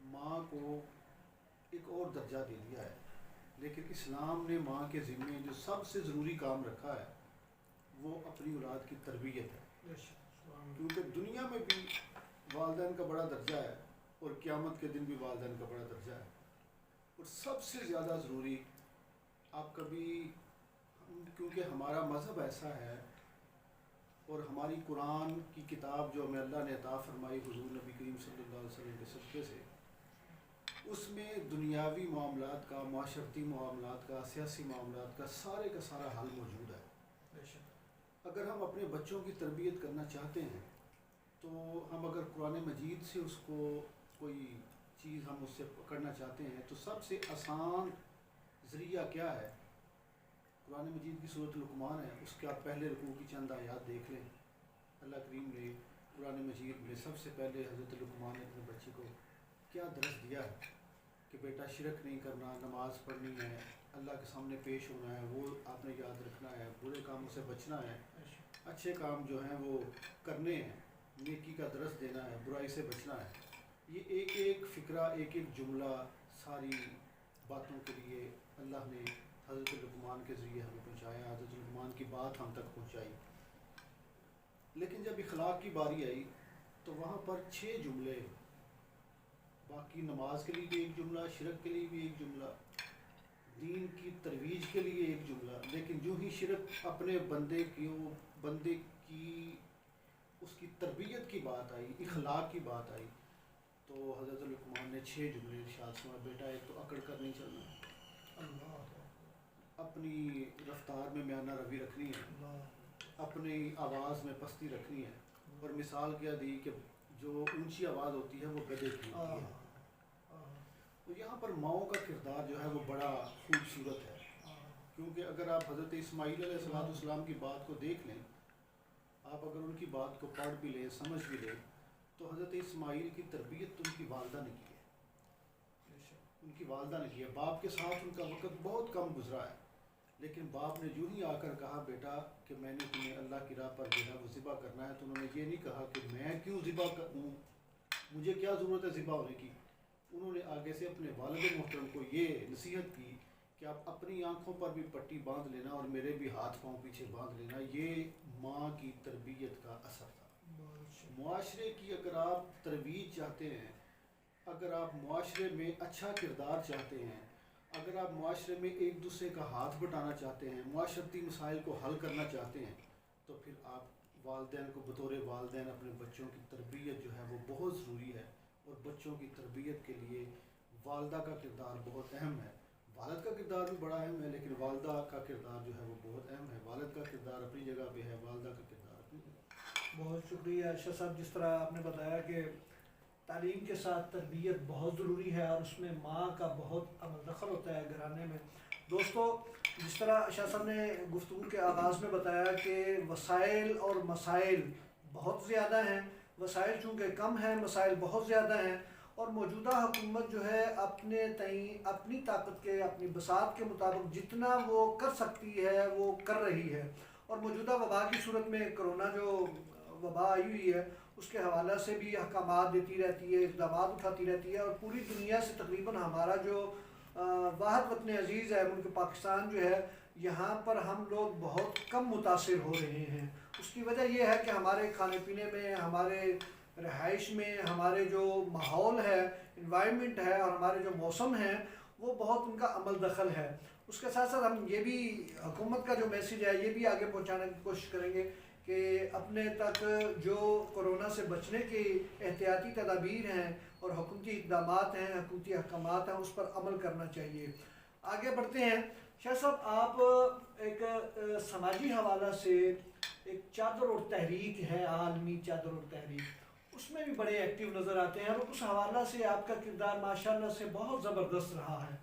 ماں کو ایک اور درجہ دے دیا ہے، لیکن اسلام نے ماں کے ذمے جو سب سے ضروری کام رکھا ہے وہ اپنی اولاد کی تربیت ہے، کیونکہ دنیا میں بھی والدین کا بڑا درجہ ہے اور قیامت کے دن بھی والدین کا بڑا درجہ ہے، اور سب سے زیادہ ضروری آپ کبھی، کیونکہ ہمارا مذہب ایسا ہے اور ہماری قرآن کی کتاب جو ہمیں اللہ نے عطا فرمائی حضور نبی کریم صلی اللہ علیہ وسلم کے صدقے سے، اس میں دنیاوی معاملات کا، معاشرتی معاملات کا، سیاسی معاملات کا سارا حل موجود ہے۔ اگر ہم اپنے بچوں کی تربیت کرنا چاہتے ہیں تو ہم اگر قرآن مجید سے اس کو کوئی چیز ہم اس سے پکڑنا چاہتے ہیں تو سب سے آسان ذریعہ کیا ہے؟ قرآن مجید کی سورۃ لقمان ہے، اس کے آپ پہلے رکوع کی چند آیات دیکھ لیں۔ اللہ کریم نے قرآن مجید میں سب سے پہلے حضرت لقمان نے اپنے بچے کو کیا درس دیا ہے کہ بیٹا شرک نہیں کرنا، نماز پڑھنی ہے، اللہ کے سامنے پیش ہونا ہے، وہ آپ نے یاد رکھنا ہے، برے کاموں سے بچنا ہے، اچھے کام جو ہیں وہ کرنے ہیں، نیکی کا درس دینا ہے، برائی سے بچنا ہے۔ یہ ایک ایک فقرہ، ایک ایک جملہ ساری باتوں کے لیے اللہ نے حضرت لقمان کے ذریعے ہمیں پہنچایا، حضرت لقمان کی بات ہم تک پہنچائی۔ لیکن جب اخلاق کی باری آئی تو وہاں پر 6 جملے، باقی نماز کے لیے بھی ایک جملہ، شرک کے لیے بھی ایک جملہ، دین کی ترویج کے لیے ایک جملہ، لیکن جو ہی شرک اپنے بندے کی اس کی تربیت کی بات آئی، اخلاق کی بات آئی، تو حضرت لقمان نے 6 جملے ارشاد فرمایا، بیٹا ایک تو اکڑ کر نہیں چلنا، اپنی رفتار میں میانہ روی رکھنی ہے، اپنی آواز میں پستی رکھنی ہے، اور مثال کیا دی کہ جو اونچی آواز ہوتی ہے وہ گدھے کی ہوتی ہے۔ تو یہاں پر ماؤں کا کردار جو ہے وہ بڑا خوبصورت ہے، کیونکہ اگر آپ حضرت اسماعیل علیہ السلام کی بات کو دیکھ لیں، آپ اگر ان کی بات کو پڑھ بھی لیں، سمجھ بھی لیں، تو حضرت اسماعیل کی تربیت تو ان کی والدہ نے کی ہے، ان کی والدہ نے کی ہے۔ باپ کے ساتھ ان کا وقت بہت کم گزرا ہے، لیکن باپ نے جو ہی آ کر کہا بیٹا کہ میں نے تمہیں اللہ کی راہ پر جو ہے وہ ذبح کرنا ہے، تو انہوں نے یہ نہیں کہا کہ میں کیوں ذبح کروں، مجھے کیا ضرورت ہے ذبح ہونے کی۔ انہوں نے آگے سے اپنے والد محترم کو یہ نصیحت کی کہ آپ اپنی آنکھوں پر بھی پٹی باندھ لینا اور میرے بھی ہاتھ پاؤں پیچھے باندھ لینا۔ یہ ماں کی تربیت کا اثر تھا۔ معاشرے کی اگر آپ ترویج چاہتے ہیں، اگر آپ معاشرے میں اچھا کردار چاہتے ہیں، اگر آپ معاشرے میں ایک دوسرے کا ہاتھ بٹانا چاہتے ہیں، معاشرتی مسائل کو حل کرنا چاہتے ہیں، تو پھر آپ والدین کو بطور والدین اپنے بچوں کی تربیت جو ہے وہ بہت ضروری ہے، اور بچوں کی تربیت کے لیے والدہ کا کردار بہت اہم ہے۔ والد کا کردار بھی بڑا اہم ہے، لیکن والدہ کا کردار جو ہے وہ بہت اہم ہے۔ والد کا کردار اپنی جگہ پہ ہے، والدہ کا کردار اپنی جگہ پہ۔ بہت شکریہ ارشد صاحب، جس طرح آپ نے بتایا کہ تعلیم کے ساتھ تربیت بہت ضروری ہے اور اس میں ماں کا بہت عمل دخل ہوتا ہے گھرانے میں۔ دوستو، جس طرح ارشد صاحب نے گفتگو کے آغاز میں بتایا کہ وسائل اور مسائل بہت زیادہ ہیں، وسائل چونکہ کم ہیں، مسائل بہت زیادہ ہیں، اور موجودہ حکومت جو ہے اپنے تئیں اپنی طاقت کے، اپنی بساط کے مطابق جتنا وہ کر سکتی ہے وہ کر رہی ہے، اور موجودہ وبا کی صورت میں کرونا جو وبا آئی ہوئی ہے اس کے حوالہ سے بھی احکامات دیتی رہتی ہے، اقدامات اٹھاتی رہتی ہے، اور پوری دنیا سے تقریباً ہمارا جو واحد وطن عزیز ہے ملک پاکستان جو ہے، یہاں پر ہم لوگ بہت کم متاثر ہو رہے ہیں۔ اس کی وجہ یہ ہے کہ ہمارے کھانے پینے میں، ہمارے رہائش میں، ہمارے جو ماحول ہے، انوائرمنٹ ہے، اور ہمارے جو موسم ہیں وہ بہت ان کا عمل دخل ہے۔ اس کے ساتھ ساتھ ہم یہ بھی حکومت کا جو میسیج ہے یہ بھی آگے پہنچانے کی کوشش کریں گے کہ اپنے تک جو کرونا سے بچنے کی احتیاطی تدابیر ہیں اور حکومتی اقدامات ہیں، حکومتی احکامات ہیں، اس پر عمل کرنا چاہیے۔ آگے بڑھتے ہیں شاہ صاحب، آپ ایک سماجی حوالہ سے ایک چادر اور تحریک ہے، عالمی چادر اور تحریک، اس میں بھی بڑے ایکٹیو نظر آتے ہیں، اور اس حوالہ سے آپ کا کردار ماشاءاللہ سے بہت زبردست رہا ہے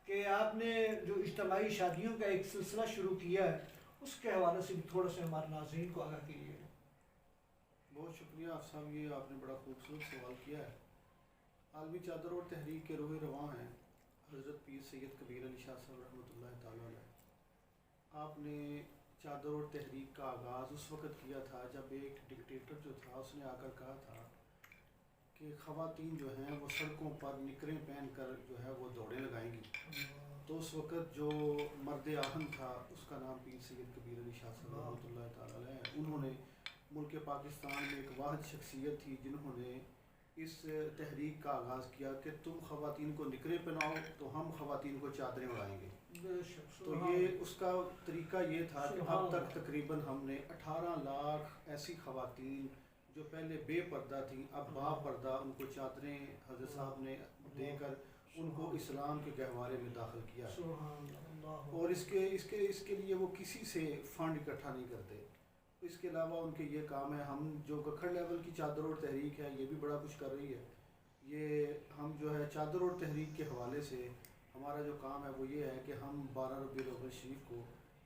کہ آپ نے جو اجتماعی شادیوں کا ایک سلسلہ شروع کیا ہے، اس کے حوالے سے بھی تھوڑا سا ہمارے ناظرین کو آگاہ کیجیے۔ بہت شکریہ آپ صاحب، یہ آپ نے بڑا خوبصورت سوال کیا ہے۔ عالمی چادر اور تحریک کے روح رواں ہیں حضرت پیر سید کبیر علی شاہ صاحب رحمۃ اللہ تعالیٰ علیہ۔ آپ نے چادر اور تحریک کا آغاز اس وقت کیا تھا جب ایک ڈکٹیٹر جو تھا اس نے آ کر کہا تھا کہ خواتین جو ہیں وہ سڑکوں پر نکریں پہن کر جو ہے وہ دوڑیں لگائیں گی. تو اس وقت جو مرد آہن تھا اس کا نام پیر سید کبیر علی شاہ صاحب رحمۃ اللہ تعالیٰ علیہ، انہوں نے ملک پاکستان میں ایک واحد شخصیت تھی جنہوں نے اس تحریک کا آغاز کیا کہ تم خواتین کو نکریں پہناؤ تو ہم خواتین کو چادریں اڑائیں گے. تو یہ اس کا طریقہ یہ تھا کہ اب تک تقریباً ہم نے 18 لاکھ ایسی خواتین جو پہلے بے پردہ تھیں اب با پردہ، ان کو چادریں حضرت صاحب نے دے کر ان کو اسلام کے گہوارے میں داخل کیا ہے. اور اس کے لیے وہ کسی سے فنڈ اکٹھا نہیں کرتے. اس کے علاوہ ان کے یہ کام ہے، ہم جو گکھڑ لیول کی چادر اور تحریک ہے یہ بھی بڑا کچھ کر رہی ہے. یہ ہم جو ہے چادر اور تحریک کے حوالے سے ہمارا جو کام ہے وہ یہ ہے کہ ہم 12 ربیع الاول شریف کو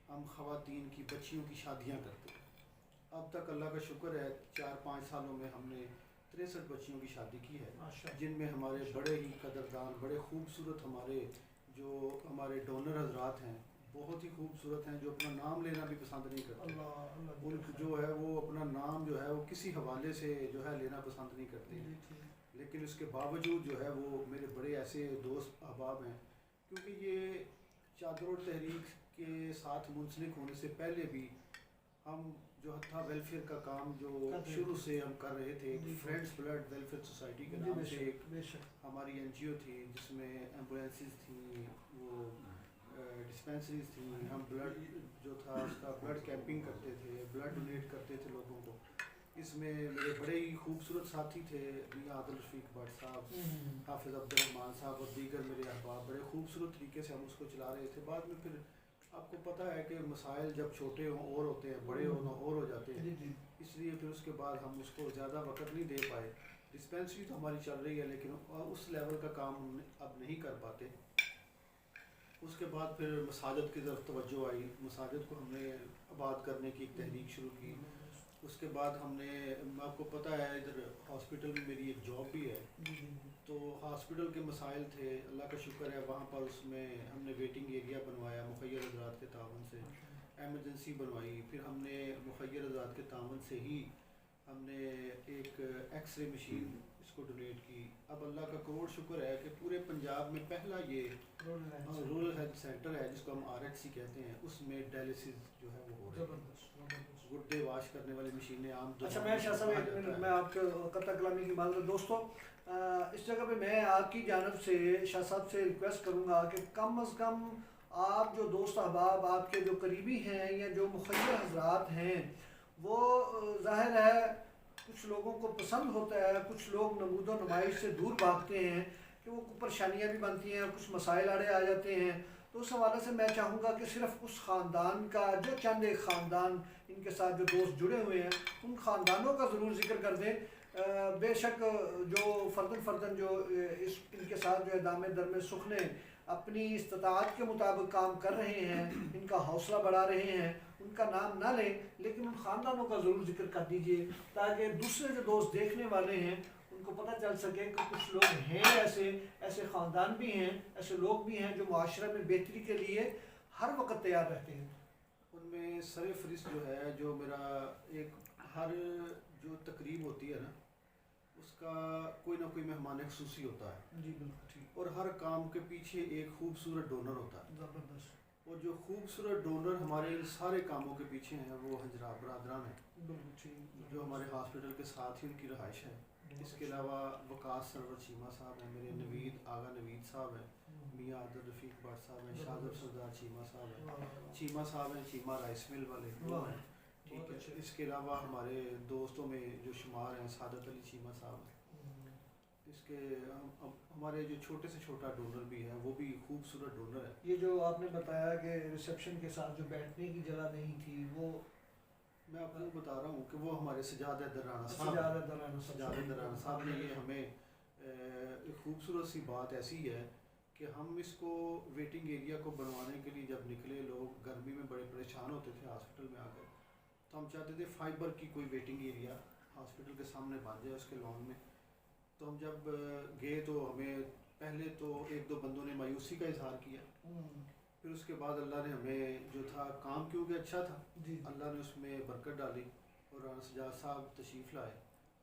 ہم خواتین کی بچیوں کی شادیاں کرتے ہیں. اب تک اللہ کا شکر ہے 4-5 سالوں میں ہم نے 63 بچیوں کی شادی کی ہے، جن میں ہمارے بڑے ہی قدردان، بڑے خوبصورت ہمارے جو ہمارے ڈونر حضرات ہیں بہت ہی خوبصورت ہیں، جو اپنا نام لینا بھی پسند نہیں کرتے. ان جو ہے وہ اپنا نام جو ہے وہ کسی حوالے سے جو ہے لینا پسند نہیں کرتے، لیکن اس کے باوجود جو ہے وہ میرے بڑے ایسے دوست احباب ہیں. کیونکہ یہ چادر اور تحریک کے ساتھ منسلک ہونے سے پہلے بھی ہم جو تھا ویلفیئر کا کام جو شروع سے ہم کر رہے تھے، فرینڈس بلڈ ویلفیئر سوسائٹی کے نام سے ایک ہماری این جی او تھی جس میں ایمبولینسز تھیں، وہ ڈسپینسریز تھیں. ہم بلڈ جو تھا اس کا بلڈ کیمپنگ کرتے تھے، بلڈ ڈونیٹ کرتے تھے لوگوں کو. اس میں میرے بڑے ہی خوبصورت ساتھی تھے میاں عادل رفیق بٹ صاحب، حافظ عبد الرحمان صاحب اور دیگر میرے احباب. بڑے خوبصورت طریقے سے ہم اس کو چلا رہے تھے. بعد میں پھر آپ کو پتہ ہے کہ مسائل جب چھوٹے ہوں اور ہوتے ہیں، بڑے ہونا اور ہو جاتے ہیں، اس لیے پھر اس کے بعد ہم اس کو زیادہ وقت نہیں دے پائے. ڈسپینسری تو ہماری چل رہی ہے لیکن اس لیول کا کام ہم اب نہیں کر پاتے. اس کے بعد پھر مساجد کی طرف توجہ آئی، مساجد کو ہم نے آباد کرنے کی ایک تحریک شروع کی. اس کے بعد ہم نے، آپ کو پتہ ہے ادھر ہاسپٹل میں میری ایک جاب بھی ہے، تو ہاسپٹل کے مسائل تھے. اللہ کا شکر ہے وہاں پر اس میں ہم نے ویٹنگ ایریا بنوایا مخیر حضرات کے تعاون سے، ایمرجنسی بنوائی. پھر ہم نے مخیر حضرات کے تعاون سے ہی ہم نے ایک ایکس رے مشین اس کو ڈونیٹ کی. اب اللہ کا کروڑ شکر ہے کہ پورے پنجاب میں پہلا یہ رورل ہیلتھ سینٹر ہے جس کو ہم آر ایچ سی کہتے ہیں، اس میں ڈائلسس جو ہے وہ ہو رہا ہے. گردے واش کرنے والی مشینیں عام. اچھا میں شاہ صاحب ایک منٹ میں آپ کے قطع کلامی کی معذرت. دوستوں اس جگہ پہ میں آپ کی جانب سے شاہ صاحب سے ریکویسٹ کروں گا کہ کم از کم آپ جو دوست احباب آپ کے جو قریبی ہیں یا جو مخیر حضرات ہیں، وہ ظاہر ہے کچھ لوگوں کو پسند ہوتا ہے، کچھ لوگ نمود و نمائش سے دور بھاگتے ہیں کہ وہ پریشانیاں بھی بنتی ہیں، کچھ مسائل آڑے آ جاتے ہیں. تو اس حوالے سے میں چاہوں گا کہ صرف اس خاندان کا جو چند ایک خاندان ان کے ساتھ جو دوست جڑے ہوئے ہیں ان خاندانوں کا ضرور ذکر کر دیں. بے شک جو فردن جو ان کے ساتھ جو ہے دامے درمے سخنے اپنی استطاعت کے مطابق کام کر رہے ہیں، ان کا حوصلہ بڑھا رہے ہیں، ان کا نام نہ لیں لیکن ان خاندانوں کا ضرور ذکر کر دیجئے تاکہ دوسرے جو دوست دیکھنے والے ہیں ان کو پتہ چل سکے کہ کچھ لوگ ہیں ایسے خاندان بھی ہیں، ایسے لوگ بھی ہیں جو معاشرے میں بہتری کے لیے ہر وقت تیار رہتے ہیں. ان میں سر فہرست جو ہے جو میرا ایک ہر جو تقریب ہوتی ہے نا اس کا کوئی نہ کوئی مہمان خصوصی ہوتا ہے. جی بالکل ٹھیک. اور ہر کام کے پیچھے ایک خوبصورت ڈونر ہوتا ہے. زبردست. اور جو خوبصورت ڈونر ہمارے ان سارے کاموں کے پیچھے ہیں وہ حضرات برادران ہیں. بالکل ٹھیک. جو ہمارے ہاسپٹل کے ساتھ ہی ان کی رہائش ہے. اس کے علاوہ وقاص سرور چیمہ صاحب ہیں، میرے نوید آغا نوید صاحب ہیں، میاں عادل رفیق بٹ صاحب ہیں، شاہزب سردار چیمہ صاحب ہیں، چیمہ صاحب ہیں چیمہ رائس مل والے وہ ہیں. ٹھیک ہے. اس کے علاوہ ہمارے دوستوں میں جو شمار ہیں سعادت علی چیمہ صاحب ہیں. اس کے ہمارے جو چھوٹے سے چھوٹا ڈونر بھی ہے وہ بھی خوبصورت ڈونر ہے. یہ جو آپ نے بتایا کہ ریسیپشن کے ساتھ جو بیٹھنے کی جگہ نہیں تھی، وہ میں آپ کو بتا رہا ہوں کہ وہ ہمارے سجاد درانا صاحب نے یہ ہمیں ایک خوبصورت سی بات ایسی ہے کہ ہم اس کو ویٹنگ ایریا کو بنوانے کے لیے جب نکلے، لوگ گرمی میں بڑے پریشان ہوتے تھے ہاسپٹل میں آ کر، تو ہم چاہتے تھے فائبر کی کوئی ویٹنگ ایریا ہاسپٹل کے سامنے بن جائے اس کے لان میں. تو ہم جب گئے تو ہمیں پہلے تو ایک دو بندوں نے مایوسی کا اظہار کیا، پھر اس کے بعد اللہ نے ہمیں جو تھا کام کیونکہ اچھا تھا، اللہ نے اس میں برکت ڈالی اور رانا سجاد صاحب تشریف لائے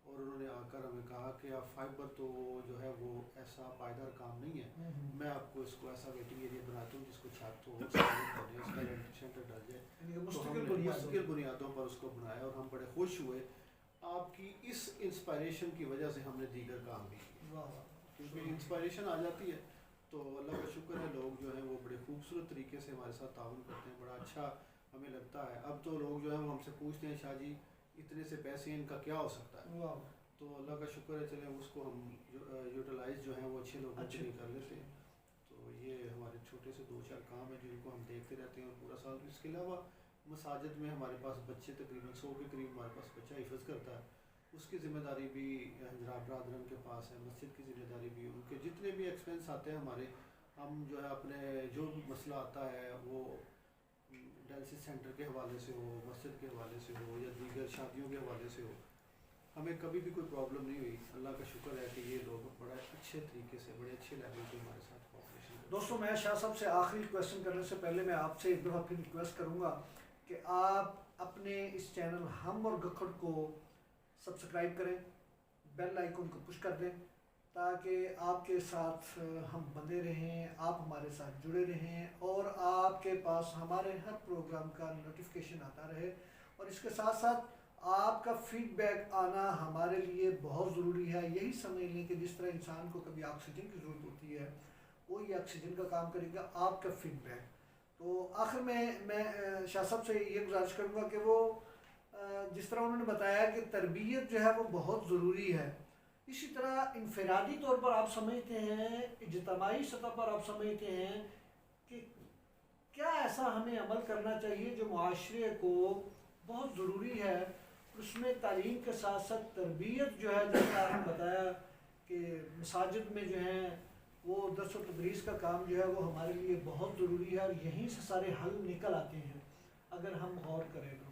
اور انہوں نے آ کر ہمیں کہا کہ آپ فائبر تو جو ہے وہ ایسا پائیدار کام نہیں ہے، میں آپ کو اس کو ایسا ویٹنگ ایریا بناتا ہوں جس کو چھت ہو اس کا رینٹ سینٹر ڈال جائے، تو ہم نے مستقل بنیادوں پر اس کو بنایا اور ہم بڑے خوش ہوئے۔ آپ کی اس انسپائریشن کی وجہ سے ہم نے دیگر کام بھی کیے، کیونکہ انسپائریشن آ جاتی ہے تو اللہ کا شکر ہے لوگ جو ہیں وہ بڑے خوبصورت طریقے سے ہمارے ساتھ تعاون کرتے ہیں، بڑا اچھا ہمیں لگتا ہے۔ اب تو لوگ جو ہیں وہ ہم سے پوچھتے ہیں شاہ جی اتنے سے پیسے ان کا کیا ہو سکتا ہے، تو اللہ کا شکر ہے چلیں اس کو ہم یوٹیلائز جو ہیں وہ اچھے لوگوں کے لیے کر لیتے ہیں۔ تو یہ ہمارے چھوٹے سے 2-4 کام ہیں جن کو ہم دیکھتے رہتے ہیں اور پورا سال۔ اس کے علاوہ مساجد میں ہمارے پاس بچے تقریباً 100 کے قریب ہمارے پاس بچہ حفظ کرتا ہے، اس کی ذمہ داری بھی حضرات برادران کے پاس ہے، مسجد کی ذمہ داری بھی، ان کے جتنے بھی ایکسپینس آتے ہیں ہمارے، ہم جو ہے اپنے جو بھی مسئلہ آتا ہے وہ ڈائلسس سینٹر کے حوالے سے ہو، مسجد کے حوالے سے ہو یا دیگر شادیوں کے حوالے سے ہو، ہمیں کبھی بھی کوئی پرابلم نہیں ہوئی۔ اللہ کا شکر ہے کہ یہ لوگ بڑے اچھے طریقے سے بڑے اچھے لیول پہ ہمارے ساتھ کوآپریشن کرتے ہیں۔ دوستوں میں شاہ صاحب سے آخری کویشچن کرنے سے پہلے میں آپ سے ایک دفعہ پھر ریکویسٹ کروں گا کہ آپ اپنے اس چینل ہم اور گکھڑ کو سبسکرائب کریں، بیل آئیکن کو پش کر دیں تاکہ آپ کے ساتھ ہم بندے رہیں، آپ ہمارے ساتھ جڑے رہیں اور آپ کے پاس ہمارے ہر پروگرام کا نوٹیفیکیشن آتا رہے۔ اور اس کے ساتھ ساتھ آپ کا فیڈ بیک آنا ہمارے لیے بہت ضروری ہے۔ یہی سمجھ لیں کہ جس طرح انسان کو کبھی آکسیجن کی ضرورت ہوتی ہے، وہی آکسیجن کا کام کرے گا آپ کا فیڈ بیک۔ تو آخر میں شاہ صاحب سے یہ گزارش کروں گا کہ وہ جس طرح انہوں نے بتایا کہ تربیت جو ہے وہ بہت ضروری ہے، اسی طرح انفرادی طور پر آپ سمجھتے ہیں، اجتماعی سطح پر آپ سمجھتے ہیں کہ کیا ایسا ہمیں عمل کرنا چاہیے جو معاشرے کو بہت ضروری ہے، اس میں تعلیم کے ساتھ ساتھ تربیت جو ہے جیسا آپ نے بتایا کہ مساجد میں جو ہیں وہ درس و تدریس کا کام جو ہے وہ ہمارے لیے بہت ضروری ہے اور یہیں سے سارے حل نکل آتے ہیں اگر ہم غور کریں تو۔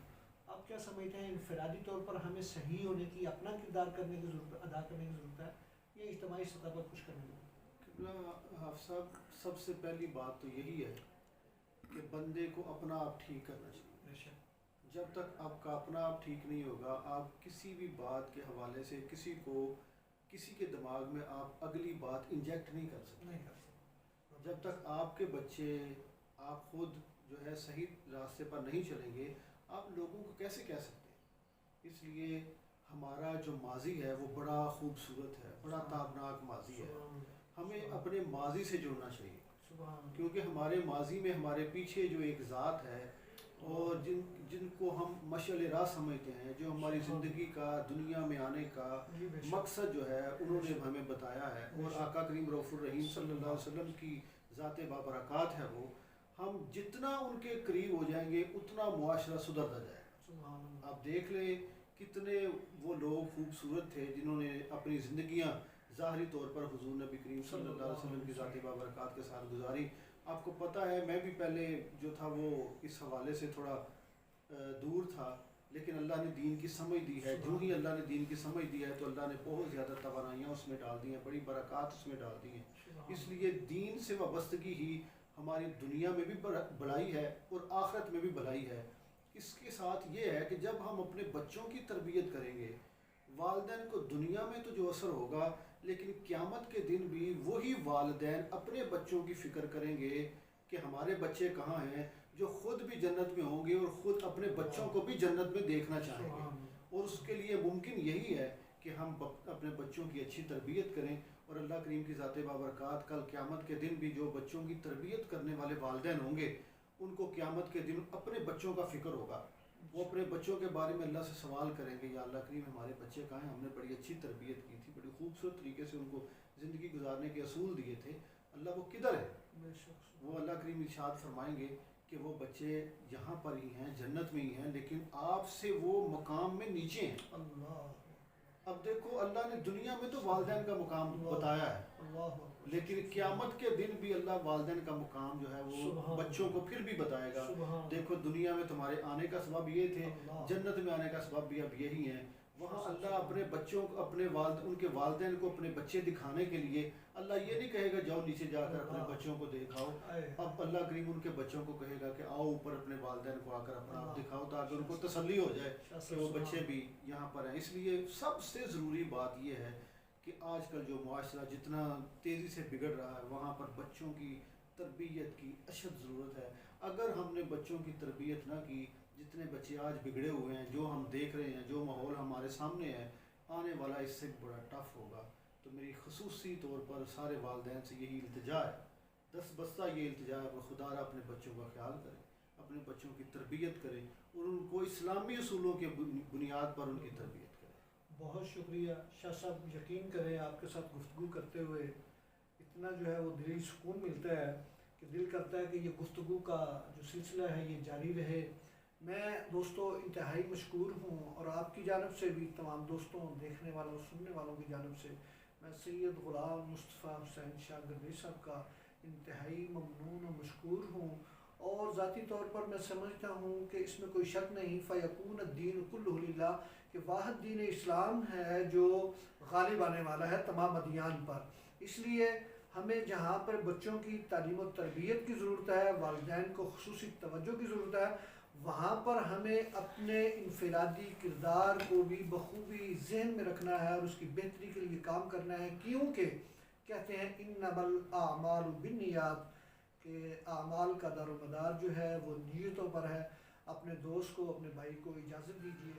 آپ کیا سمجھتے ہیں انفرادی طور پر ہمیں صحیح ہونے کی، اپنا کردار کرنے کی ضرورت، ادا کرنے کی ضرورت ہے یا اجتماعی سطح پر کچھ کرنے کی ضرورت ہے؟ حافظ صاحب سب سے پہلی بات تو یہی ہے کہ بندے کو اپنا آپ ٹھیک کرنا چاہیے۔ جب تک آپ کا اپنا آپ ٹھیک نہیں ہوگا، آپ کسی بھی بات کے حوالے سے کسی کے دماغ میں آپ اگلی بات انجیکٹ نہیں کر سکتے۔ جب تک آپ کے بچے، آپ خود جو ہے صحیح راستے پر نہیں چلیں گے، آپ لوگوں کو کیسے کہہ سکتے ہیں؟ اس لیے ہمارا جو ماضی ہے وہ بڑا خوبصورت ہے، بڑا تابناک ماضی ہے، ہمیں اپنے ماضی سے جڑنا چاہیے، کیونکہ ہمارے ماضی میں ہمارے پیچھے جو ایک ذات ہے اور جن کو ہم مشعل راہ سمجھتے ہیں، جو ہماری زندگی کا، دنیا میں آنے کا مقصد جو ہے انہوں نے ہمیں بتایا ہے، اور آقا کریم رؤوف الرحیم صلی اللہ علیہ وسلم کی ذات بابرکات ہے وہ، ہم جتنا ان کے قریب ہو جائیں گے اتنا معاشرہ سدھرتا جائے گا۔ آپ دیکھ لیں کتنے وہ لوگ خوبصورت تھے جنہوں نے اپنی زندگیاں ظاہری طور پر حضور نبی کریم صلی اللہ علیہ وسلم کی ذات بابرکات کے ساتھ گزاری۔ آپ کو پتہ ہے میں بھی پہلے جو تھا وہ اس حوالے سے تھوڑا دور تھا، لیکن اللہ نے دین کی سمجھ دی ہے، جو ہی اللہ نے دین کی سمجھ دی ہے تو اللہ نے بہت زیادہ توانائیاں اس میں ڈال دی ہیں، بڑی برکات اس میں ڈال دی ہیں۔ اس لیے دین سے وابستگی ہی ہماری دنیا میں بھی بھلائی ہے اور آخرت میں بھی بھلائی ہے۔ اس کے ساتھ یہ ہے کہ جب ہم اپنے بچوں کی تربیت کریں گے، والدین کو دنیا میں تو جو اثر ہوگا، لیکن قیامت کے دن بھی وہی والدین اپنے بچوں کی فکر کریں گے کہ ہمارے بچے کہاں ہیں، جو خود بھی جنت میں ہوں گے اور خود اپنے بچوں کو بھی جنت میں دیکھنا چاہیں گے۔ اور اس کے لیے ممکن یہی ہے کہ ہم اپنے بچوں کی اچھی تربیت کریں، اور اللہ کریم کی ذات بابرکات کل قیامت کے دن بھی جو بچوں کی تربیت کرنے والے والدین ہوں گے ان کو قیامت کے دن اپنے بچوں کا فکر ہوگا، وہ اپنے بچوں کے بارے میں اللہ سے سوال کریں گے، یا اللہ کریم ہمارے بچے کہاں ہیں، ہم نے بڑی اچھی تربیت کی تھی، بڑی خوبصورت طریقے سے ان کو زندگی گزارنے کے اصول دیے تھے، اللہ وہ کدھر ہے؟ وہ اللہ کریم ارشاد فرمائیں گے کہ وہ بچے یہاں پر ہی ہیں، جنت میں ہی ہیں، لیکن آپ سے وہ مقام میں نیچے ہیں۔ اب دیکھو اللہ نے دنیا میں تو والدین کا مقام بتایا ہے، لیکن قیامت کے دن بھی اللہ والدین کا مقام جو ہے وہ بچوں کو پھر بھی بتائے گا۔ دیکھو دنیا میں تمہارے آنے کا سبب یہ تھے، جنت میں آنے کا سبب بھی اب یہی ہیں، وہاں اللہ اپنے بچوں کو ان کے والدین کو اپنے بچے دکھانے کے لیے اللہ یہ نہیں کہے گا جاؤ نیچے جا کر اپنے بچوں کو دکھاؤ. اب اللہ کریم ان کے بچوں کو کہے گا کہ آؤ اوپر اپنے والدین کو آ کر اپنا آپ دکھاؤ تاکہ ان کو تسلی ہو جائے کہ وہ بچے بھی یہاں پر ہیں. اس لیے سب سے ضروری بات یہ ہے کہ آج کل جو معاشرہ جتنا تیزی سے بگڑ رہا ہے وہاں پر بچوں کی تربیت کی اشد ضرورت ہے. اگر ہم نے بچوں کی تربیت نہ کی، جتنے بچے آج بگڑے ہوئے ہیں، جو ہم دیکھ رہے ہیں، جو ماحول ہمارے سامنے ہے، آنے والا اس سے بڑا ٹف ہوگا. تو میری خصوصی طور پر سارے والدین سے یہی التجا ہے، دس بستہ یہ التجا ہے کہ خدا را اپنے بچوں کا خیال کریں، اپنے بچوں کی تربیت کریں اور ان کو اسلامی اصولوں کے بنیاد پر ان کی تربیت کریں. بہت شکریہ شاہ صاحب. یقین کریں آپ کے ساتھ گفتگو کرتے ہوئے اتنا جو ہے وہ دلی سکون ملتا ہے کہ دل کرتا ہے کہ یہ گفتگو کا جو سلسلہ ہے یہ جاری رہے. میں دوستوں انتہائی مشکور ہوں اور آپ کی جانب سے بھی، تمام دوستوں، دیکھنے والوں، سننے والوں کی جانب سے میں سید غلام مصطفیٰ حسین شاہ گردی صاحب کا انتہائی ممنون و مشکور ہوں. اور ذاتی طور پر میں سمجھتا ہوں کہ اس میں کوئی شک نہیں، فیکون الدین کلہ للہ، کہ واحد دین اسلام ہے جو غالب آنے والا ہے تمام ادیان پر. اس لیے ہمیں جہاں پر بچوں کی تعلیم و تربیت کی ضرورت ہے، والدین کو خصوصی توجہ کی ضرورت ہے، وہاں پر ہمیں اپنے انفرادی کردار کو بھی بخوبی ذہن میں رکھنا ہے اور اس کی بہتری کے لیے کام کرنا ہے. کیونکہ کہتے ہیں انما الاعمال بالنیات، کہ اعمال کا دار و مدار جو ہے وہ نیتوں پر ہے. اپنے دوست کو، اپنے بھائی کو اجازت دیجیے.